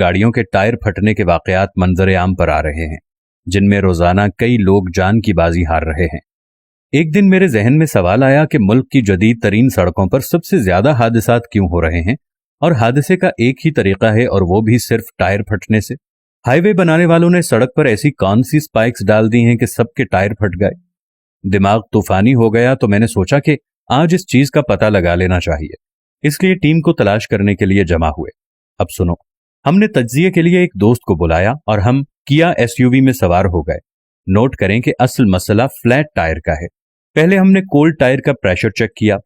गाड़ियों के टायर फटने के वाकयात मंजर आम पर आ रहे हैं, जिनमें रोजाना कई लोग जान की बाजी हार रहे हैं। एक दिन मेरे जहन में सवाल आया कि मुल्क की जदीद तरीन सड़कों पर सबसे ज्यादा हादसात क्यों हो रहे हैं, और हादसे का एक ही तरीका है, और वो भी सिर्फ टायर फटने से। हाईवे बनाने वालों ने सड़क पर ऐसी कौन सी स्पाइक्स डाल दी हैं कि सबके टायर फट गए। दिमाग तूफानी हो गया तो मैंने सोचा कि आज इस चीज का पता लगा लेना चाहिए। इसलिए टीम को तलाश करने के लिए जमा हुए। अब सुनो, हमने तज्जिये के लिए एक दोस्त को बुलाया और हम किया एसयूवी में सवार हो गए। नोट करें कि असल मसला फ्लैट टायर का है। पहले हमने कोल्ड टायर का प्रेशर चेक किया।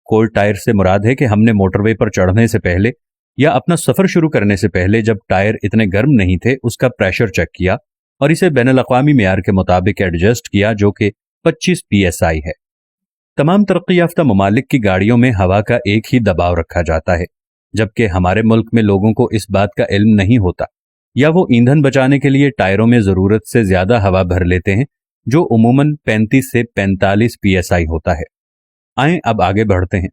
कोल्ड टायर से मुराद है कि हमने मोटरवे पर चढ़ने से पहले या अपना सफर शुरू करने से पहले, जब टायर इतने गर्म नहीं थे, उसका प्रेशर चेक किया और इसे बैनुल-अक़वामी मेयार के मुताबिक एडजस्ट किया, जो कि 25 PSI है। तमाम तरक्की याफ्ता ममालिक की गाड़ियों में हवा का एक ही दबाव रखा जाता है, जबकि हमारे मुल्क में लोगों को इस बात का इल्म नहीं होता, या वो ईंधन बचाने के लिए टायरों में जरूरत से ज्यादा हवा भर लेते हैं, जो उमूमन 35 से 45 PSI होता है। आएं अब आगे बढ़ते हैं।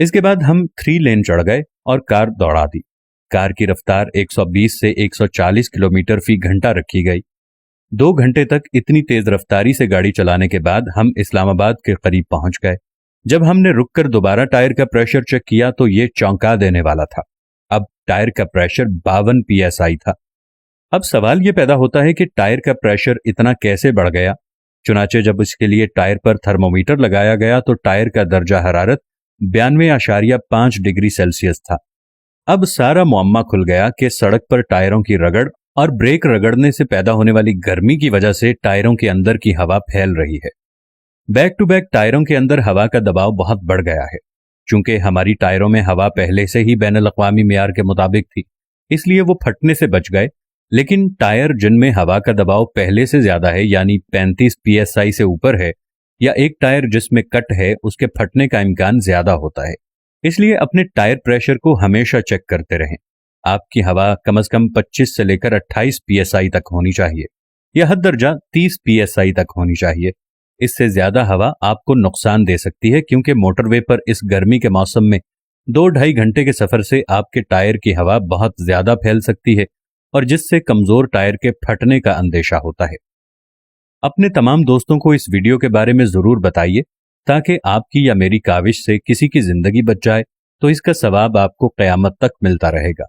इसके बाद हम 3 लेन चढ़ गए और कार दौड़ा दी। कार की रफ्तार 120 से 140 किलोमीटर फी घंटा रखी गई। 2 घंटे तक इतनी तेज रफ्तारी से गाड़ी चलाने के बाद हम इस्लामाबाद के करीब पहुंच गए। जब हमने रुककर दोबारा टायर का प्रेशर चेक किया तो ये चौंका देने वाला था। अब टायर का प्रेशर 52 PSI था। अब सवाल ये पैदा होता है कि टायर का प्रेशर इतना कैसे बढ़ गया। चुनाचे जब इसके लिए टायर पर थर्मोमीटर लगाया गया तो टायर का दर्जा हरारत 92.5 डिग्री सेल्सियस था। अब सारा मुअम्मा खुल गया कि सड़क पर टायरों की रगड़ और ब्रेक रगड़ने से पैदा होने वाली गर्मी की वजह से टायरों के अंदर की हवा फैल रही है। बैक टू बैक टायरों के अंदर हवा का दबाव बहुत बढ़ गया है। चूंकि हमारी टायरों में हवा पहले से ही बैनुल-अक़वामी मेयार के मुताबिक थी, इसलिए वो फटने से बच गए। लेकिन टायर जिनमें हवा का दबाव पहले से ज्यादा है, यानी 35 PSI से ऊपर है, या एक टायर जिसमें कट है, उसके फटने का इम्कान ज्यादा होता है। इसलिए अपने टायर प्रेशर को हमेशा चेक करते रहें। आपकी हवा कम से कम 25 से लेकर 28 PSI तक होनी चाहिए, या हद दर्जा 30 PSI तक होनी चाहिए। इससे ज्यादा हवा आपको नुकसान दे सकती है, क्योंकि मोटरवे पर इस गर्मी के मौसम में 2-2.5 घंटे के सफर से आपके टायर की हवा बहुत ज्यादा फैल सकती है, और जिससे कमजोर टायर के फटने का अंदेशा होता है। अपने तमाम दोस्तों को इस वीडियो के बारे में जरूर बताइए, ताकि आपकी या मेरी काविश से किसी की जिंदगी बच जाए तो इसका सवाब आपको क़यामत तक मिलता रहेगा।